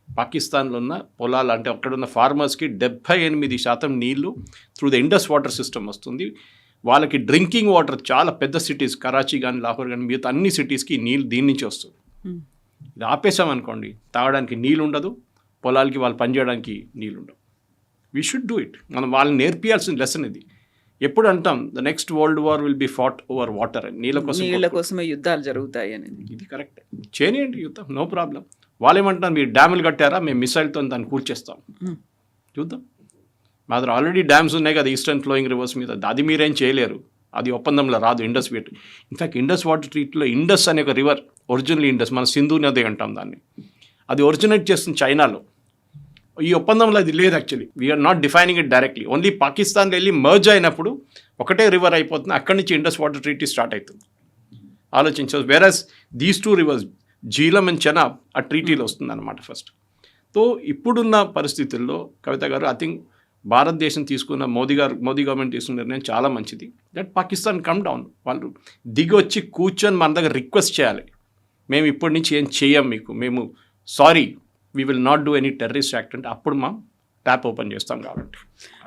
పాకిస్తాన్లో ఉన్న పొలాలు అంటే అక్కడున్న ఫార్మర్స్కి 78% నీళ్లు through the Indus water system వస్తుంది. వాళ్ళకి డ్రింకింగ్ వాటర్ చాలా పెద్ద సిటీస్, కరాచీ కానీ లాహోర్ కానీ మిగతా అన్ని సిటీస్కి నీళ్ళు దీని నుంచి వస్తుంది. ఇది ఆపేసామనుకోండి, తాగడానికి నీళ్ళు ఉండదు, పొలాలకి వాళ్ళు పనిచేయడానికి నీళ్ళు ఉండవు. We should do it. మనం వాళ్ళని నేర్పియాల్సిన లెసన్ ఇది. ఎప్పుడు అంటాం the next world war will be fought over water అని, నీళ్ళ కోసమే యుద్ధాలు జరుగుతాయి అని. ఇది కరెక్ట్, చేయనియండి యుద్ధం, నో ప్రాబ్లం. వాళ్ళు ఏమంటున్నారు, మీరు డ్యాములు కట్టారా, మేము మిసైల్తో దాన్ని కూల్చేస్తాం, చూద్దాం. మా దగ్గర ఆల్రెడీ డ్యామ్స్ ఉన్నాయి కదా ఈస్టర్న్ ఫ్లోయింగ్ రివర్స్ మీద, అది మీరేం చేయలేరు, అది ఒప్పందంలో రాదు. ఇండస్ వీట్, ఇన్ఫ్యాక్ట్ ఇండస్ వాటర్ ట్రీట్లో ఇండస్ అనే ఒక రివర్, ఒరిజినల్ ఇండస్, మన సింధు నది అంటాం దాన్ని, అది ఒరిజినేట్ చేస్తుంది చైనాలో. ఈ ఒప్పందంలో అది లేదు actually. We are not defining it directly. Only పాకిస్తాన్లో వెళ్ళి మర్జ్ అయినప్పుడు ఒకటే రివర్ అయిపోతుంది, అక్కడి నుంచి ఇండస్ వాటర్ ట్రీటీ స్టార్ట్ అవుతుంది. ఆలోచించవచ్చు. Whereas these 2 rivers Jhelum and Chenab ఆ ట్రీటీలో వస్తుంది అనమాట ఫస్ట్. సో ఇప్పుడున్న పరిస్థితుల్లో కవిత గారు, ఐ థింక్ భారతదేశం తీసుకున్న మోదీ గవర్నమెంట్ తీసుకున్న నిర్ణయం చాలా మంచిది. దట్ పాకిస్తాన్ కమ్ డౌన్, వాళ్ళు దిగి వచ్చి కూర్చొని మన దగ్గర రిక్వెస్ట్ చేయాలి, మేము ఇప్పటి నుంచి ఏం చేయం మీకు, మేము sorry, we will not do any terrorist act అంటే అప్పుడు మనం ట్యాప్ ఓపెన్ చేస్తాం. కాబట్టి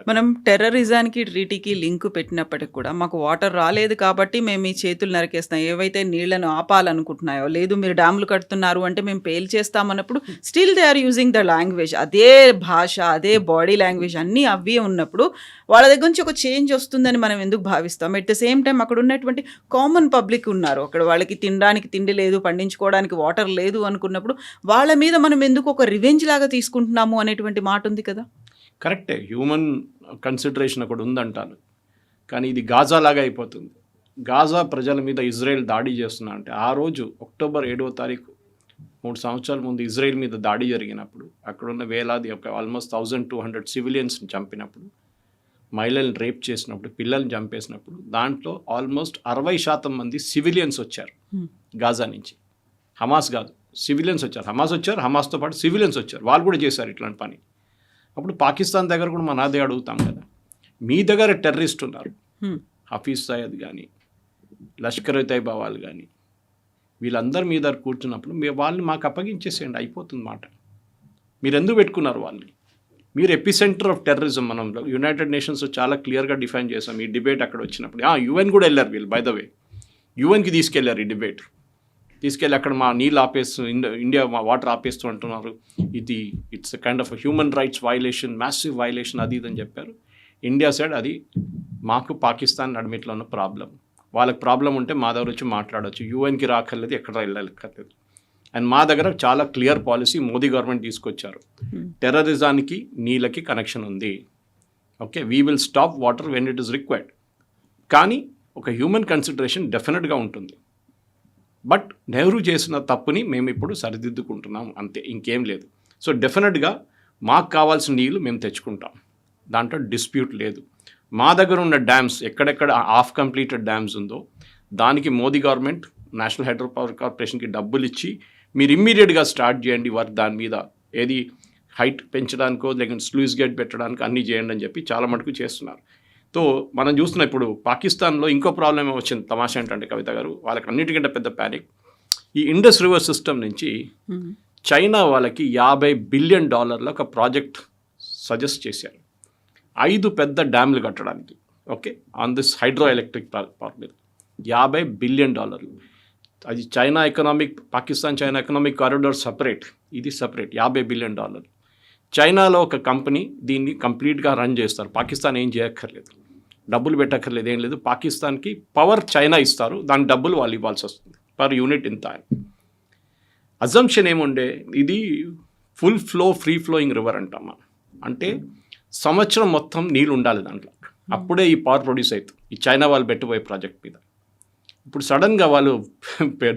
మనం టెర్రరిజానికి ట్రీటీకి లింక్ పెట్టినప్పటికి కూడా మాకు వాటర్ రాలేదు కాబట్టి మేము ఈ చేతులు నరికేస్తాం, ఏవైతే నీళ్లను ఆపాలనుకుంటున్నాయో, లేదు మీరు డ్యాములు కడుతున్నారు అంటే మేము పేల్ చేస్తామన్నప్పుడు still they are using the language, అదే భాష, అదే బాడీ లాంగ్వేజ్ అన్నీ అవే ఉన్నప్పుడు వాళ్ళ దగ్గర నుంచి ఒక చేంజ్ వస్తుందని మనం ఎందుకు భావిస్తాం? ఎట్ ద సేమ్ టైం అక్కడ ఉన్నటువంటి కామన్ పబ్లిక్ ఉన్నారు, అక్కడ వాళ్ళకి తినడానికి తిండి లేదు, పండించుకోవడానికి వాటర్ లేదు అనుకున్నప్పుడు వాళ్ళ మీద మనం ఎందుకు ఒక రివెంజ్ లాగా తీసుకుంటున్నాము అనేటువంటి మాట ఉంది కదా. కరెక్టే, హ్యూమన్ కన్సిడరేషన్ అక్కడ ఉందంటాను. కానీ ఇది గాజా లాగా అయిపోతుంది. గాజా ప్రజల మీద ఇజ్రాయెల్ దాడి చేస్తున్నా అంటే, ఆ రోజు అక్టోబర్ 7వ తారీఖు 3 సంవత్సరాల ముందు ఇజ్రాయెల్ మీద దాడి జరిగినప్పుడు, అక్కడున్న వేలాది ఆల్మోస్ట్ 1200 సివిలియన్స్ని చంపినప్పుడు, మహిళలను రేప్ చేసినప్పుడు, పిల్లల్ని చంపేసినప్పుడు, దాంట్లో ఆల్మోస్ట్ 60% మంది సివిలియన్స్ వచ్చారు గాజా నుంచి. హమాస్ కాదు, సివిలియన్స్ వచ్చారు. హమాస్తో పాటు సివిలియన్స్ వచ్చారు, వాళ్ళు కూడా చేశారు ఇట్లాంటి పని. అప్పుడు పాకిస్తాన్ దగ్గర కూడా మన అదే అడుగుతాం కదా, మీ దగ్గర టెర్రరిస్ట్ ఉన్నారు, హఫీజ్ సయద్ కానీ, లష్కర్ తైబా వాళ్ళు కానీ, వీళ్ళందరూ మీ దగ్గర కూర్చున్నప్పుడు వాళ్ళని మాకు అప్పగించేసేయండి, అయిపోతుంది మాట. మీరు ఎందుకు పెట్టుకున్నారు వాళ్ళని? మీరు ఎపిసెంటర్ ఆఫ్ టెర్రరిజం. మనం యునైటెడ్ నేషన్స్ చాలా క్లియర్గా డిఫైన్ చేసాం ఈ డిబేట్ అక్కడ వచ్చినప్పుడు. యుఎన్ కూడా వెళ్ళారు వీళ్ళు, బై ద వే యుఎన్కి తీసుకెళ్లారు ఈ డిబేట్. తీసుకెళ్ళి అక్కడ మా నీళ్ళు ఇండియా మా వాటర్ ఆపేస్తూ అంటున్నారు, ఇది it's kind of human rights violation, massive violation, అది ఇదని చెప్పారు. ఇండియా సైడ్ అది మాకు పాకిస్తాన్ నడిమిట్లో ఉన్న ప్రాబ్లం, వాళ్ళకి ప్రాబ్లం ఉంటే మా దగ్గర వచ్చి మాట్లాడవచ్చు, యుఎన్కి రాకర్లేదు, ఎక్కడ వెళ్ళక్కర్లేదు. అండ్ మా దగ్గర చాలా క్లియర్ పాలసీ మోదీ గవర్నమెంట్ తీసుకొచ్చారు, టెర్రరిజానికి నీళ్ళకి కనెక్షన్ ఉంది, okay, we will stop water when it is required. కానీ ఒక హ్యూమన్ కన్సిడరేషన్ డెఫినెట్గా ఉంటుంది. బట్ నెహ్రూ చేసిన తప్పుని మేము ఇప్పుడు సరిదిద్దుకుంటున్నాం, అంతే, ఇంకేం లేదు. సో డెఫినెట్గా మాకు కావాల్సిన నీళ్ళు మేము తెచ్చుకుంటాం, దాంట్లో డిస్ప్యూట్ లేదు. మా దగ్గర ఉన్న డ్యామ్స్ ఎక్కడెక్కడ హాఫ్ కంప్లీటెడ్ డ్యామ్స్ ఉందో దానికి Modi government national hydro power కార్పొరేషన్కి డబ్బులు ఇచ్చి మీరు ఇమ్మీడియట్గా స్టార్ట్ చేయండి వర్క్ దాని మీద. ఏది హైట్ పెంచడానికో లేకపోతే స్లూయిస్ గేట్ పెట్టడానికి అన్నీ చేయండి అని చెప్పి చాలా మటుకు చేస్తున్నారు. సో మనం చూస్తున్నాం ఇప్పుడు పాకిస్తాన్లో ఇంకో ప్రాబ్లం వచ్చింది. తమాషా ఏంటంటే కవిత గారు, వాళ్ళకి అన్నిటికంటే పెద్ద ప్యానిక్, ఈ ఇండస్ రివర్ సిస్టమ్ నుంచి చైనా వాళ్ళకి $50 బిలియన్ ఒక ప్రాజెక్ట్ సజెస్ట్ చేశారు 5 పెద్ద డ్యామ్లు కట్టడానికి. Okay, on this hydro electric power మీద $50 బిలియన్. అది China economic, Pakistan China economic corridor separate, ఇది సపరేట్. $50 బిలియన్. చైనాలో ఒక కంపెనీ దీన్ని కంప్లీట్గా రన్ చేస్తారు. పాకిస్తాన్ ఏం చేయక్కర్లేదు, డబ్బులు పెట్టక్కర్లేదు, ఏం లేదు. పాకిస్తాన్కి పవర్ చైనా ఇస్తారు, దాని డబ్బులు వాళ్ళు ఇవ్వాల్సి వస్తుంది, పర్ యూనిట్ ఇంత. అజంప్షన్ ఏముండే, ఇది full flow free flowing river అంటాం మనం. అంటే సంవత్సరం మొత్తం నీళ్ళు ఉండాలి దాంట్లో, అప్పుడే ఈ పవర్ ప్రొడ్యూస్ అవుతుంది ఈ చైనా వాళ్ళు పెట్టబోయే ప్రాజెక్ట్ మీద. ఇప్పుడు సడన్గా వాళ్ళు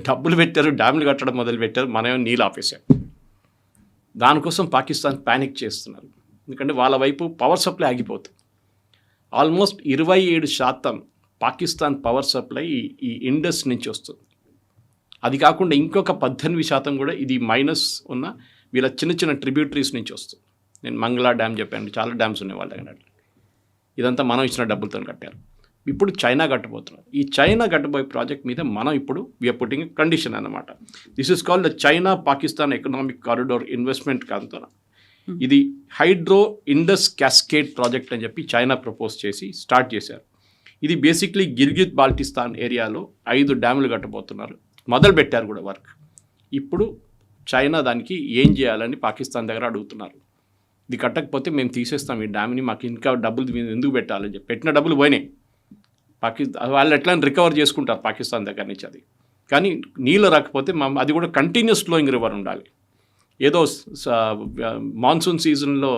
డబ్బులు పెట్టారు, డ్యామ్లు కట్టడం మొదలు పెట్టారు, మనమే నీళ్ళు ఆపేశారు. దానికోసం పాకిస్తాన్ ప్యానిక్ చేస్తున్నారు, ఎందుకంటే వాళ్ళ వైపు పవర్ సప్లై ఆగిపోతుంది. ఆల్మోస్ట్ 27% పాకిస్తాన్ పవర్ సప్లై ఈ ఇండస్ నుంచి వస్తుంది. అది కాకుండా ఇంకొక 18% కూడా ఇది మైనస్ ఉన్న వీళ్ళ చిన్న చిన్న ట్రిబ్యూటరీస్ నుంచి వస్తుంది. నేను మంగళా డ్యామ్ చెప్పాను, చాలా డ్యామ్స్ ఉన్నాయి వాళ్ళ దగ్గర. ఇదంతా మనం ఇచ్చిన డబ్బులతో కట్టారు. ఇప్పుడు చైనా కట్టబోతున్నారు. ఈ చైనా కట్టబోయే ప్రాజెక్ట్ మీద మనం ఇప్పుడు వీఆర్ పుట్టింగ్ కండిషన్ అన్నమాట. This is called the China Pakistan economic corridor investment కాంతోనా. ఇది హైడ్రో ఇండస్ క్యాస్కేడ్ ప్రాజెక్ట్ అని చెప్పి చైనా ప్రపోజ్ చేసి స్టార్ట్ చేశారు. ఇది బేసిక్లీ గిల్గిత్ బాల్టిస్తాన్ ఏరియాలో 5 డ్యాములు కట్టబోతున్నారు, మొదలు పెట్టారు కూడా వర్క్. ఇప్పుడు చైనా దానికి ఏం చేయాలని పాకిస్తాన్ దగ్గర అడుగుతున్నారు. ఇది కట్టకపోతే మేము తీసేస్తాం ఈ డ్యామ్ని, మాకు ఇంకా డబ్బులు ఎందుకు పెట్టాలని చెప్పి. పెట్టిన డబ్బులు పోయినాయి. వాళ్ళు ఎట్లా రికవర్ చేసుకుంటారు పాకిస్తాన్ దగ్గర నుంచి అది. కానీ నీళ్ళు రాకపోతే అది కూడా కంటిన్యూస్ ఫ్లోయింగ్ రివర్ ఉండాలి. ఏదో మాన్సూన్ సీజన్లో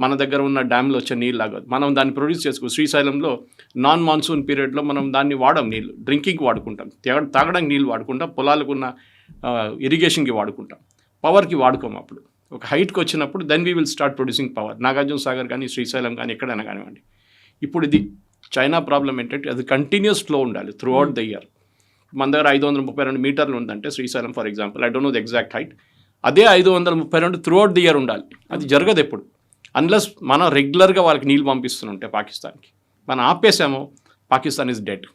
మన దగ్గర ఉన్న డ్యామ్లో వచ్చే నీళ్ళు లాగా మనం దాన్ని ప్రొడ్యూస్ చేసుకో. శ్రీశైలంలో నాన్ మాన్సూన్ పీరియడ్లో మనం దాన్ని వాడం, నీళ్ళు డ్రింకింగ్కి వాడుకుంటాం, తాగడానికి నీళ్ళు వాడుకుంటాం, పొలాలకు ఉన్న ఇరిగేషన్కి వాడుకుంటాం, పవర్కి వాడుకోం. అప్పుడు ఒక హైట్కి వచ్చినప్పుడు then we will start producing power. Nagarjuna Sagar కానీ శ్రీశైలం కానీ ఎక్కడైనా కానివ్వండి. ఇప్పుడు ఇది చైనా ప్రాబ్లం ఏంటంటే అది కంటిన్యూస్ ఫ్లో ఉండాలి త్రూ అవుట్ ద ఇయర్. మన దగ్గర 532 మీటర్లు ఉందంటే Srisailam for example, I don't know the exact height, అదే 532 త్రూ అవుట్ ది ఇయర్ ఉండాలి. అది జరగదు ఎప్పుడు, అన్లెస్ మనం రెగ్యులర్గా వాళ్ళకి నీళ్ళు పంపిస్తుంటే పాకిస్తాన్కి. మనం ఆపేసామో పాకిస్తాన్ ఈజ్ డెడ్.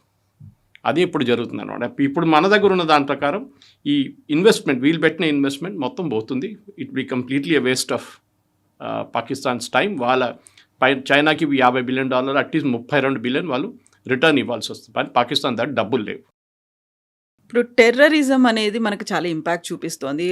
అది ఇప్పుడు జరుగుతుంది అనమాట. ఇప్పుడు మన దగ్గర ఉన్న దాని ప్రకారం ఈ ఇన్వెస్ట్మెంట్, వీళ్ళు పెట్టిన ఇన్వెస్ట్మెంట్ మొత్తం పోతుంది. It be completely a waste of Pakistan's time. వాళ్ళ చైనాకి $50 బిలియన్, అట్లీస్ట్ 32 బిలియన్ వాళ్ళు రిటర్న్ ఇవ్వాల్సి వస్తుంది. కానీ పాకిస్తాన్ దగ్గర డబ్బులు లేవు. ఇప్పుడు టెర్రరిజం అనేది మనకు చాలా ఇంపాక్ట్ చూపిస్తోంది.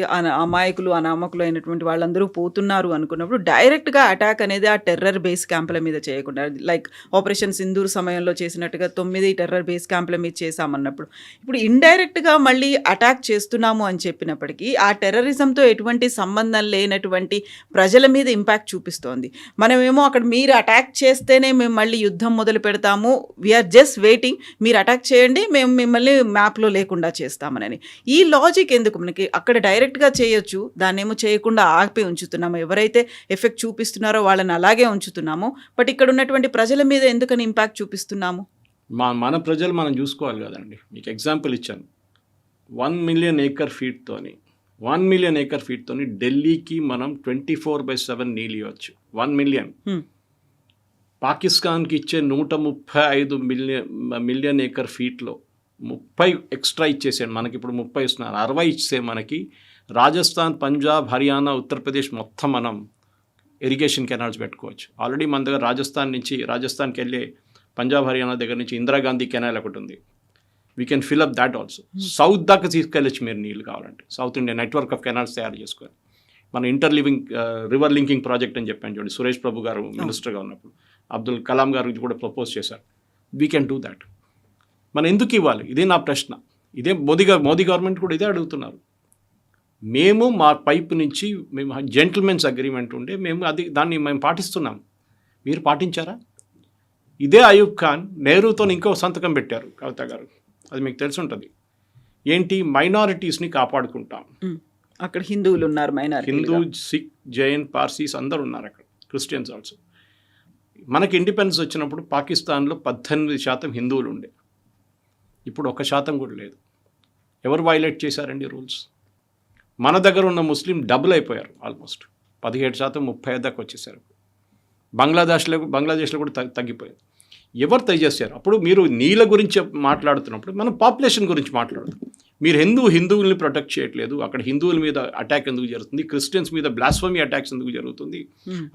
అమాయకులు అనామకులు అయినటువంటి వాళ్ళందరూ పోతున్నారు అనుకున్నప్పుడు డైరెక్ట్గా అటాక్ అనేది ఆ టెర్రర్ బేస్ క్యాంపుల మీద చేయకుండా, లైక్ ఆపరేషన్ సింధూర్ సమయంలో చేసినట్టుగా 9 టెర్రర్ బేస్ క్యాంపుల మీద చేశామన్నప్పుడు ఇప్పుడు ఇండైరెక్ట్గా మళ్ళీ అటాక్ చేస్తున్నాము అని చెప్పినప్పటికీ ఆ టెర్రరిజంతో ఎటువంటి సంబంధం లేనటువంటి ప్రజల మీద ఇంపాక్ట్ చూపిస్తోంది. మనమేమో అక్కడ మీరు అటాక్ చేస్తేనే మేము మళ్ళీ యుద్ధం మొదలు పెడతాము, వీఆర్ జస్ట్ వెయిటింగ్, మీరు అటాక్ చేయండి మేము మిమ్మల్ని మ్యాప్లో లేకుండా చేస్తామని. ఈ లాజిక్ ఎందుకు? మనకి అక్కడ డైరెక్ట్గా చేయొచ్చు, దాన్నేమో చేయకుండా ఆపి ఉంచుతున్నాము. ఎవరైతే ఎఫెక్ట్ చూపిస్తున్నారో వాళ్ళని అలాగే ఉంచుతున్నాము, బట్ ఇక్కడ ఉన్నటువంటి ప్రజల మీద ఎందుకని ఇంపాక్ట్ చూపిస్తున్నాము? మన ప్రజలు మనం చూసుకోవాలి కదండి. మీకు ఎగ్జాంపుల్ ఇచ్చాను, 1 మిలియన్ ఏకర్ ఫీట్తోని 1 మిలియన్ ఏకర్ ఫీట్తోని ఢిల్లీకి మనం 24/7 నీళ్ళు ఇవ్వచ్చు. 1 మిలియన్. పాకిస్తాన్కి ఇచ్చే 135 మిలియన్ ఏకర్ ఫీట్లో 30 ఎక్స్ట్రా ఇచ్చేసాడు. మనకి ఇప్పుడు 30 ఇస్తున్నారు, 60 ఇచ్చే మనకి రాజస్థాన్, పంజాబ్, హర్యానా, ఉత్తరప్రదేశ్ మొత్తం మనం ఇరిగేషన్ కెనాల్స్ పెట్టుకోవచ్చు. ఆల్రెడీ మన దగ్గర రాజస్థాన్కి వెళ్ళే పంజాబ్, హర్యానా దగ్గర నుంచి ఇందిరాగాంధీ కెనాల్ ఒకటి ఉంది. We can fill up that also. South దాకా తీసుకెళ్ళచ్చు మీరు నీళ్ళు కావాలంటే. South India network of canals తయారు చేసుకోవాలి. మన రివర్ లింకింగ్ ప్రాజెక్ట్ అని చెప్పాను చూడండి, సురేష్ ప్రభు గారు మినిస్టర్గా ఉన్నప్పుడు అబ్దుల్ కలాం గారు ఇది కూడా ప్రపోజ్ చేశారు. We can do that. మనం ఎందుకు ఇవ్వాలి? ఇదే నా ప్రశ్న. ఇదే మోదీ గవర్నమెంట్ కూడా ఇదే అడుగుతున్నారు. మేము మా పైపు నుంచి మేము జెంటిల్మెన్స్ అగ్రిమెంట్ ఉండే దాన్ని మేము పాటిస్తున్నాం, మీరు పాటించారా? ఇదే అయూబ్ ఖాన్ నెహ్రూతో ఇంకో సంతకం పెట్టారు కవిత గారు, అది మీకు తెలిసి ఉంటుంది. ఏంటి? మైనారిటీస్ని కాపాడుకుంటాం. అక్కడ హిందువులు ఉన్నారు, హిందూ, సిక్, జైన్, పార్సీస్ అందరు ఉన్నారు అక్కడ, క్రిస్టియన్స్ ఆల్సో. మనకి ఇండిపెండెన్స్ వచ్చినప్పుడు పాకిస్తాన్లో 18% హిందువులు ఉండే, ఇప్పుడు 1% కూడా లేదు. ఎవరు వైలేట్ చేశారండి రూల్స్? మన దగ్గర ఉన్న ముస్లిం డబుల్ అయిపోయారు ఆల్మోస్ట్. 17%, 30% దాకా వచ్చేసారు. బంగ్లాదేశ్లో కూడా తగ్గిపోయింది. ఎవరు చేశారు? అప్పుడు మీరు నీళ్ళ గురించి మాట్లాడుతున్నప్పుడు మనం పాపులేషన్ గురించి మాట్లాడుతాం. మీరు హిందువుల్ని ప్రొటెక్ట్ చేయట్లేదు, అక్కడ హిందువుల మీద అటాక్ ఎందుకు జరుగుతుంది, క్రిస్టియన్స్ మీద బ్లాస్ఫమీ అటాక్స్ ఎందుకు జరుగుతుంది,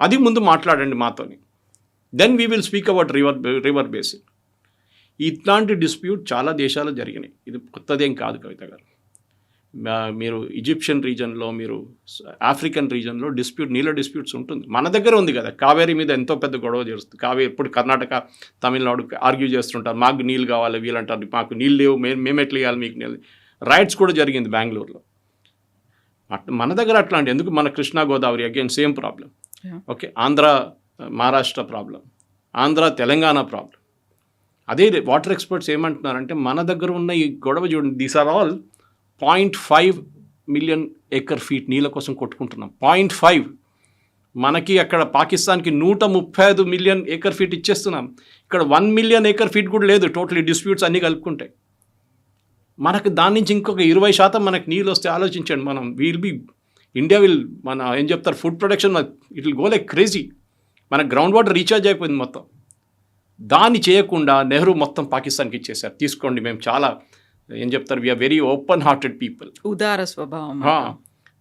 అది ముందు మాట్లాడండి మాతోని. Then we will speak about river basin. ఇట్లాంటి డిస్ప్యూట్ చాలా దేశాలు జరిగినాయి, ఇది కొత్తదేం కాదు కవిత గారు. మీరు ఈజిప్షియన్ రీజన్లో, మీరు ఆఫ్రికన్ రీజన్లో నీళ్ళ డిస్ప్యూట్స్ ఉంటుంది. మన దగ్గర ఉంది కదా, కావేరీ మీద ఎంతో పెద్ద గొడవ జరుగుతుంది. కావేరీ ఇప్పుడు కర్ణాటక, తమిళనాడు ఆర్గ్యూ చేస్తుంటారు, మాకు నీళ్ళు కావాలి, వీళ్ళంటారు మాకు నీళ్ళు లేవు, మేము ఎట్లా ఇవ్వాలి మీకు నీళ్ళు. రైట్స్ కూడా జరిగింది బెంగళూరులో. మన దగ్గర అట్లాంటి ఎందుకు? మన Krishna Godavari again same problem. Okay, Andhra Maharashtra problem, Andhra Telangana problem. అదే వాటర్ ఎక్స్పర్ట్స్ ఏమంటున్నారంటే మన దగ్గర ఉన్న ఈ గొడవ చూడండి, these are all 0.5 million acre feet నీళ్ళ కోసం కొట్టుకుంటున్నాం. 0.5. మనకి అక్కడ పాకిస్తాన్కి 135 మిలియన్ ఏకర్ ఫీట్ ఇచ్చేస్తున్నాం. ఇక్కడ 1 మిలియన్ ఏకర్ ఫీట్ కూడా లేదు టోటలీ డిస్ప్యూట్స్ అన్నీ కలుపుకుంటాయి. మనకు దాని నుంచి ఇంకొక 20% మనకు నీళ్ళు వస్తే ఆలోచించండి. మనం ఇండియా మన ఏం చెప్తారు, food production it will go like crazy. మన గ్రౌండ్ వాటర్ రీఛార్జ్ అయిపోయింది మొత్తం. దాన్ని చేయకుండా నెహ్రూ మొత్తం పాకిస్తాన్కి ఇచ్చేసారు. తీసుకోండి, మేము చాలా ఏం చెప్తారు, we are very open hearted people, ఉదార స్వభావం.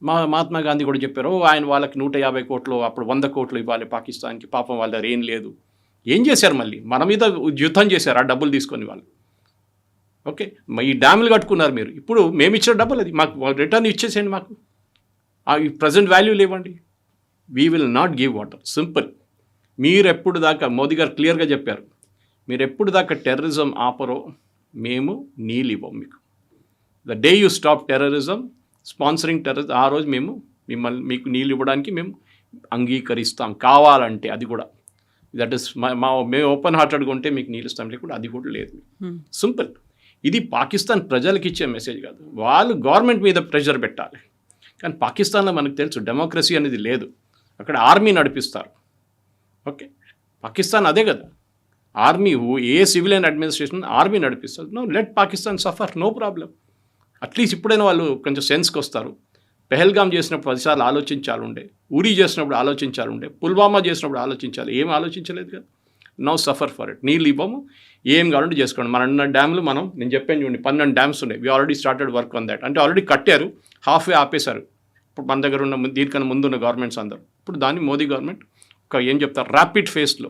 మహాత్మా గాంధీ కూడా చెప్పారు, ఆయన వాళ్ళకి 150 కోట్లు, అప్పుడు 100 కోట్లు ఇవ్వాలి పాకిస్తాన్కి, పాపం వాళ్ళ దగ్గర ఏం లేదు. ఏం చేశారు? మళ్ళీ మన మీద యుద్ధం చేశారు ఆ డబ్బులు తీసుకొని వాళ్ళు. ఓకే, ఈ డ్యాములు కట్టుకున్నారు మీరు, ఇప్పుడు మేము ఇచ్చిన డబ్బులు అది మాకు రిటర్న్ ఇచ్చేసేయండి, మాకు ఈ ప్రజెంట్ వాల్యూ లేవండి. We will not give water, simple. మీరు ఎప్పుడు దాకా, మోదీ గారు క్లియర్గా చెప్పారు, మీరు ఎప్పుడు దాకా టెర్రరిజం ఆపరో మేము నీళ్ళు ఇవ్వం మీకు. The day you stop terrorism, sponsoring terrorism, ఆ రోజు మేము మీకు నీళ్ళు ఇవ్వడానికి మేము అంగీకరిస్తాం, కావాలంటే. అది కూడా దట్ ఇస్ మేము ఓపెన్ హార్టెడ్గా ఉంటే మీకు నీళ్ళు ఇస్తాం, లేకుండా అది కూడా లేదు. సింపుల్. ఇది పాకిస్తాన్ ప్రజలకు ఇచ్చే మెసేజ్ కాదు, వాళ్ళు గవర్నమెంట్ మీద ప్రెషర్ పెట్టాలి. కానీ పాకిస్తాన్లో మనకు తెలుసు డెమోక్రసీ అనేది లేదు, అక్కడ ఆర్మీ నడిపిస్తారు. ఓకే, పాకిస్తాన్ అదే కదా, army, a civilian administration army నడిపిస్తారు. No, let Pakistan suffer, no problem. At least ఇప్పుడైనా వాళ్ళు కొంచెం సెన్స్కి వస్తారు. పెహల్గాం చేసినప్పుడు 10 సార్లు ఆలోచించాలి, ఉరీ చేసినప్పుడు ఆలోచించాలి, పుల్వామా చేసినప్పుడు ఆలోచించాలి, ఏం ఆలోచించలేదు కదా. No suffer for it. నీళ్ళు ఇవ్వము, ఏం కావాలంటే చేసుకోండి. మన డ్యామ్లు నేను చెప్పాను చూడండి, 12 డ్యామ్స్ ఉన్నాయి. We already started work on that. అంటే ఆల్రెడీ కట్టారు, హాఫ్ వే ఆపేశారు. ఇప్పుడు మన దగ్గర ఉన్న దీనికన్నా ముందున్న గవర్నమెంట్స్ అందరూ. ఇప్పుడు దాన్ని మోదీ గవర్నమెంట్ ఒక ఏం చెప్తారు, ర్యాపిడ్ ఫేస్లో,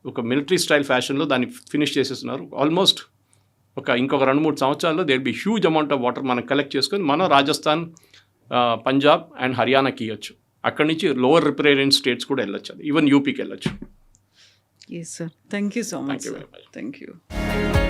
ఒక మిలిటరీ స్టైల్ ఫ్యాషన్లో దాన్ని ఫినిష్ చేసేస్తున్నారు. ఆల్మోస్ట్ ఇంకొక 2-3 సంవత్సరాల్లో there be huge amount of water మనం కలెక్ట్ చేసుకొని మనం రాజస్థాన్, పంజాబ్ అండ్ హర్యానాకి ఇవ్వచ్చు. అక్కడి నుంచి లోవర్ రిప్రజెంటేటివ్ స్టేట్స్ కూడా వెళ్ళొచ్చు, ఈవెన్ యూపీకి వెళ్ళొచ్చు. Yes, sir. Thank you so much. Thank you very much. Thank you.